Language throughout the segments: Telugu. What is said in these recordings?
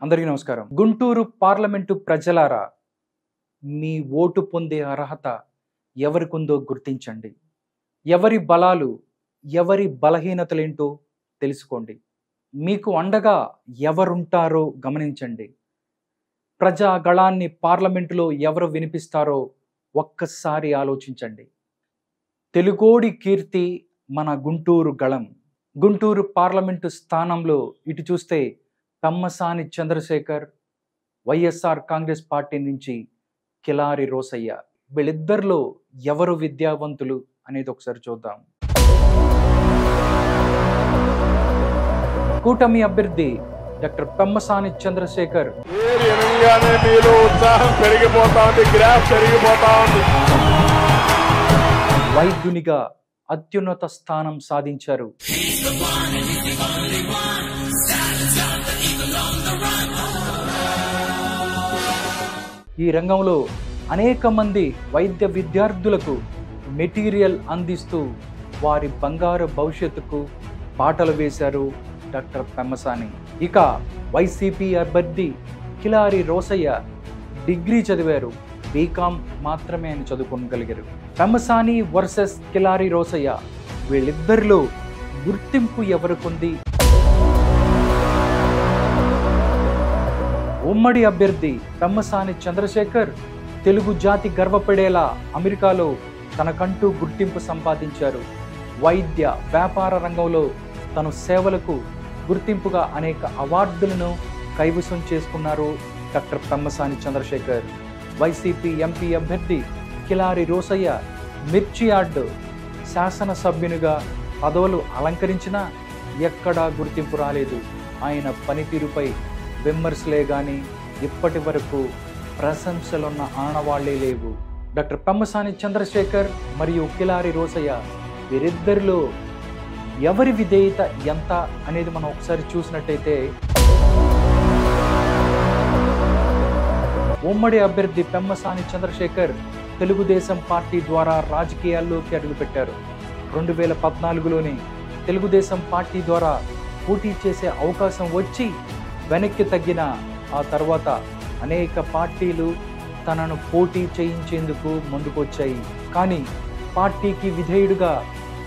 అందరికీ నమస్కారం. గుంటూరు పార్లమెంటు ప్రజలారా, మీ ఓటు పొందే అర్హత ఎవరికుందో గుర్తించండి. ఎవరి బలాలు, ఎవరి బలహీనతలేంటో తెలుసుకోండి. మీకు అండగా ఎవరుంటారో గమనించండి. ప్రజా గళాన్ని పార్లమెంటులో ఎవరు వినిపిస్తారో ఒక్కసారి ఆలోచించండి. తెలుగోడి కీర్తి మన గుంటూరు గళం. గుంటూరు పార్లమెంటు స్థానంలో ఇటు చూస్తే పెమ్మసాని చంద్రశేఖర్, వైఎస్ఆర్ కాంగ్రెస్ పార్టీ నుంచి కిలారి రోసయ్య. వీళ్ళిద్దరిలో ఎవరు విద్యావంతులు అనేది ఒకసారి చూద్దాం. కూటమి అభ్యర్థి డాక్టర్ పెమ్మసాని చంద్రశేఖర్ వైద్యునిగా అత్యున్నత స్థానం సాధించారు. ఈ రంగంలో అనేక మంది వైద్య విద్యార్థులకు మెటీరియల్ అందిస్తూ వారి బంగారు భవిష్యత్తుకు బాటలు వేశారు డాక్టర్ పెమ్మసాని. ఇక వైసీపీ అభ్యర్థి కిలారి రోసయ్య డిగ్రీ చదివారు, బీకామ్ మాత్రమే ఆయన చదువుకోగలిగారు. పెమ్మసాని వర్సెస్ కిలారి రోసయ్య, వీళ్ళిద్దరిలో గుర్తింపు ఎవరికుంది? ఉమ్మడి అభ్యర్థి పెమ్మసాని చంద్రశేఖర్ తెలుగు జాతి గర్వపడేలా అమెరికాలో తనకంటూ గుర్తింపు సంపాదించారు. వైద్య వ్యాపార రంగంలో తన సేవలకు గుర్తింపుగా అనేక అవార్డులను కైవసం చేసుకున్నారు doctor Pemmasani Chandrasekhar. YCP MP అభ్యర్థి కిలారి రోసయ్య మిర్చి యార్డ్ శాసనసభ్యునిగా పదవులు అలంకరించినా ఎక్కడా గుర్తింపు రాలేదు. ఆయన పనితీరుపై విమర్శలే గాని ఇప్పటి వరకు ప్రశంసలున్న ఆనవాళ్లే లేవు. డాక్టర్ పెమ్మసాని చంద్రశేఖర్ మరియు కిలారి రోసయ్య, వీరిద్దరిలో ఎవరి విధేయత ఎంత అనేది మనం ఒకసారి చూసినట్టయితే, ఉమ్మడి అభ్యర్థి పెమ్మసాని చంద్రశేఖర్ తెలుగుదేశం పార్టీ ద్వారా రాజకీయాల్లోకి అడుగుపెట్టారు. 2014లోని తెలుగుదేశం పార్టీ ద్వారా పోటీ చేసే అవకాశం వచ్చి వెనక్కి తగ్గిన ఆ తర్వాత అనేక పార్టీలు తనను పోటీ చేయించేందుకు ముందుకొచ్చాయి. కానీ పార్టీకి విధేయుడుగా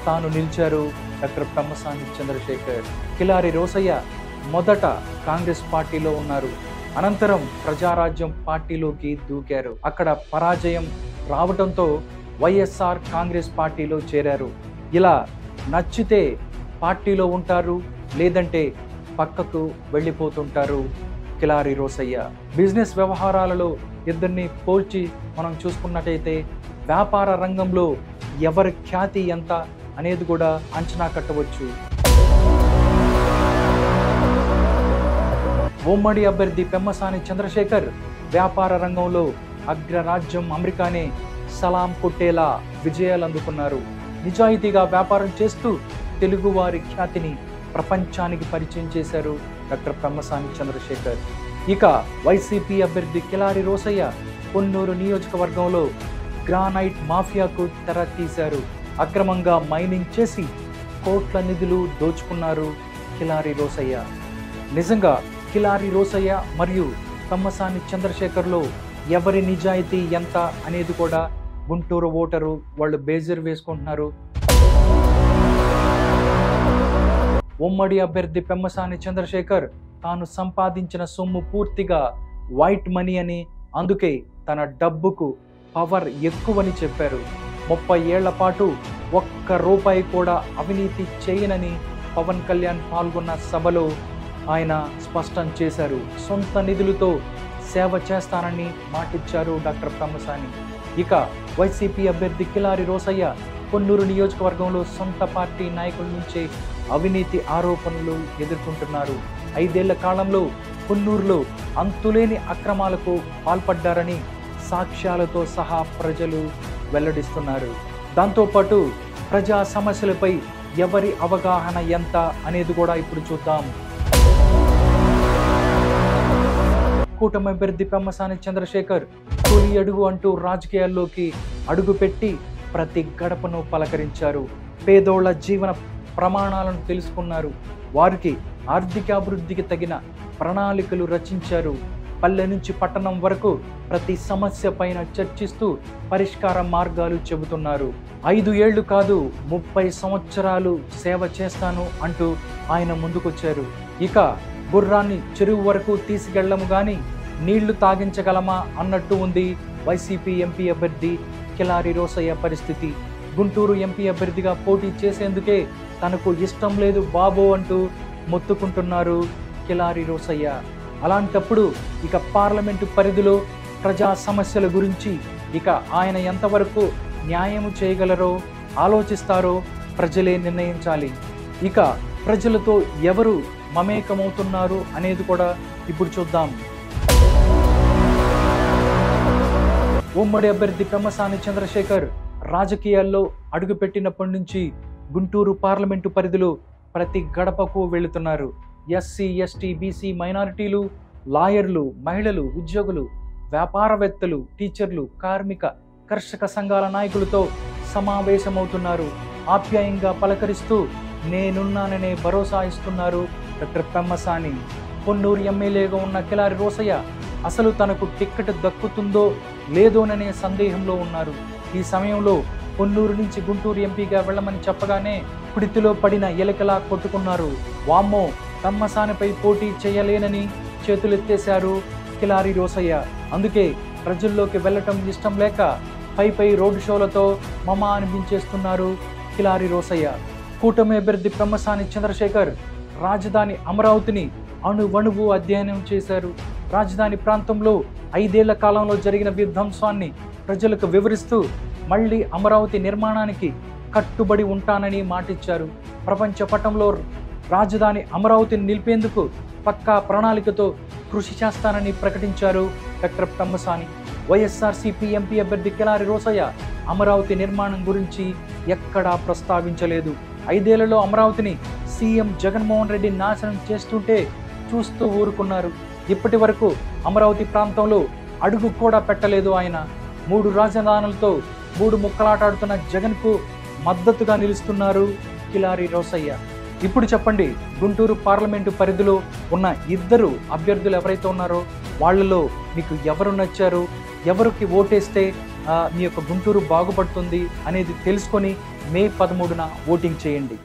తాను నిలిచారు డాక్టర్ పెమ్మసాని చంద్రశేఖర్. కిలారి రోసయ్య మొదట కాంగ్రెస్ పార్టీలో ఉన్నారు, అనంతరం ప్రజారాజ్యం పార్టీలోకి దూకారు. అక్కడ పరాజయం రావడంతో వైఎస్ఆర్ కాంగ్రెస్ పార్టీలో చేరారు. ఇలా నచ్చితే పార్టీలో ఉంటారు, లేదంటే పక్కకు వెళ్ళిపోతుంటారు కిలారి రోసయ్య. బిజినెస్ వ్యవహారాలలో ఇద్దరిని పోల్చి మనం చూసుకున్నట్టయితే వ్యాపార రంగంలో ఎవరి ఖ్యాతి ఎంత అనేది కూడా అంచనా కట్టవచ్చు. ఉమ్మడి అభ్యర్థి పెమ్మసాని చంద్రశేఖర్ వ్యాపార రంగంలో అగ్రరాజ్యం అమెరికానే సలాం కొట్టేలా విజయాలు అందుకున్నారు. నిజాయితీగా వ్యాపారం చేస్తూ తెలుగువారి ఖ్యాతిని ప్రపంచానికి పరిచయం చేశారు డాక్టర్ పెమ్మసాని చంద్రశేఖర్. ఇక వైసీపీ అభ్యర్థి కిలారి రోసయ్య కొన్నూరు నియోజకవర్గంలో గ్రానైట్ మాఫియాకు తెర తీశారు. అక్రమంగా మైనింగ్ చేసి కోట్ల నిధులు దోచుకున్నారు కిలారి రోసయ్య. నిజంగా కిలారి రోసయ్య మరియు పెమ్మసాని చంద్రశేఖర్లో ఎవరి నిజాయితీ ఎంత అనేది కూడా గుంటూరు ఓటరు వాళ్ళు బేజర్ వేసుకుంటున్నారు. ఉమ్మడి అభ్యర్థి పెమ్మసాని చంద్రశేఖర్ తాను సంపాదించిన సొమ్ము పూర్తిగా వైట్ మనీ అని, అందుకే తన డబ్బుకు పవర్ ఎక్కువని చెప్పారు. 30 ఏళ్ల పాటు ఒక్క రూపాయి కూడా అవినీతి చేయనని పవన్ కళ్యాణ్ పాల్గొన్న సభలో ఆయన స్పష్టం చేశారు. సొంత నిధులతో సేవ చేస్తానని మాటిచ్చారు డాక్టర్ పెమ్మసాని. ఇక వైసీపీ అభ్యర్థి కిలారి రోసయ్య కొన్నూరు నియోజకవర్గంలో సొంత పార్టీ నాయకుల నుంచే అవినీతి ఆరోపణలు ఎదుర్కొంటున్నారు. 5 ఏళ్ల కాలంలో కొన్నూరులో అంతులేని అక్రమాలకు పాల్పడ్డారని సాక్ష్యాలతో సహా ప్రజలు వెల్లడిస్తున్నారు. దాంతోపాటు ప్రజా సమస్యలపై ఎవరి అవగాహన ఎంత అనేది కూడా ఇప్పుడు చూద్దాం. కూటమి అభ్యర్థి పెమ్మసాని చంద్రశేఖర్ తొలి అడుగు అంటూ రాజకీయాల్లోకి అడుగుపెట్టి ప్రతి గడపను పలకరించారు. పేదోళ్ల జీవన ప్రమాణాలను తెలుసుకున్నారు. వారికి ఆర్థిక అభివృద్ధికి తగిన ప్రణాళికలు రచించారు. పల్లె నుంచి పట్టణం వరకు ప్రతి సమస్య పైన చర్చిస్తూ పరిష్కార మార్గాలు చెబుతున్నారు. 5 ఏళ్లు కాదు 30 సంవత్సరాలు సేవ చేస్తాను అంటూ ఆయన ముందుకొచ్చారు. ఇక గుర్రాన్ని చెరువు వరకు తీసుకెళ్లము గాని నీళ్లు తాగించగలమా అన్నట్టు ఉంది వైసీపీ ఎంపీ అభ్యర్థి కిలారి రోసయ్య పరిస్థితి. గుంటూరు ఎంపీ అభ్యర్థిగా పోటీ చేసేందుకే తనకు ఇష్టం లేదు బాబో అంటూ మొత్తుకుంటున్నారు కిలారి రోసయ్య. అలాంటప్పుడు ఇక పార్లమెంటు పరిధిలో ప్రజా సమస్యల గురించి ఇక ఆయన ఎంతవరకు న్యాయం చేయగలరో ఆలోచిస్తారో ప్రజలే నిర్ణయించాలి. ఇక ప్రజలతో ఎవరు మమేకమవుతున్నారు అనేది కూడా ఇప్పుడు చూద్దాం. ఉమ్మడి అభ్యర్థి పెమ్మసాని చంద్రశేఖర్ రాజకీయాల్లో అడుగుపెట్టినప్పటి నుంచి గుంటూరు పార్లమెంటు పరిధిలో ప్రతి గడపకు వెళుతున్నారు. ఎస్సీ, ఎస్టీ, బీసీ, మైనారిటీలు, లాయర్లు, మహిళలు, ఉద్యోగులు, వ్యాపారవేత్తలు, టీచర్లు, కార్మిక, కర్షక సంఘాల నాయకులతో సమావేశమవుతున్నారు. ఆప్యాయంగా పలకరిస్తూ నేనున్నాననే భరోసా ఇస్తున్నారు డాక్టర్ పెమ్మసాని. పొన్నూరు ఎమ్మెల్యేగా ఉన్న కిలారి రోసయ్య అసలు తనకు టిక్కెట్ దక్కుతుందో లేదోననే సందేహంలో ఉన్నారు. ఈ సమయంలో పొన్నూరు నుంచి గుంటూరు ఎంపీగా వెళ్ళమని చెప్పగానే పిడితిలో పడిన ఎలకలా కొట్టుకున్నారు. వామ్మో, పెమ్మసానిపై పోటీ చేయలేనని చేతులెత్తేశారు కిలారి రోసయ్య. అందుకే ప్రజల్లోకి వెళ్ళటం ఇష్టం లేక పై రోడ్డు షోలతో మమా అనిపించేస్తున్నారు కిలారి రోసయ్య. కూటమి అభ్యర్థి పెమ్మసాని చంద్రశేఖర్ రాజధాని అమరావతిని అణువణువు అధ్యయనం చేశారు. రాజధాని ప్రాంతంలో 5 ఏళ్ల కాలంలో జరిగిన విధ్వంసాన్ని ప్రజలకు వివరిస్తూ మళ్లీ అమరావతి నిర్మాణానికి కట్టుబడి ఉంటానని మాటిచ్చారు. ప్రపంచ పటంలో రాజధాని అమరావతిని నిలిపేందుకు పక్కా ప్రణాళికతో కృషి చేస్తానని ప్రకటించారు డాక్టర్ పెమ్మసాని. వైఎస్ఆర్సీపీ ఎంపీ అభ్యర్థి కిలారి రోసయ్య అమరావతి నిర్మాణం గురించి ఎక్కడా ప్రస్తావించలేదు. 5 ఏళ్లలో అమరావతిని సీఎం జగన్మోహన్ రెడ్డి నాశనం చేస్తుంటే చూస్తూ ఊరుకున్నారు. ఇప్పటి వరకు అమరావతి ప్రాంతంలో అడుగు కూడా పెట్టలేదు ఆయన. 3 రాజధానులతో 3 ముక్కలాటాడుతున్న జగన్కు మద్దతుగా నిలుస్తున్నారు కిలారి రోసయ్య. ఇప్పుడు చెప్పండి, గుంటూరు పార్లమెంటు పరిధిలో ఉన్న 2 అభ్యర్థులు ఎవరైతే ఉన్నారో వాళ్ళలో మీకు ఎవరు నచ్చారు, ఎవరికి ఓటేస్తే మీ యొక్క గుంటూరు బాగుపడుతుంది అనేది తెలుసుకొని మే 13న ఓటింగ్ చేయండి.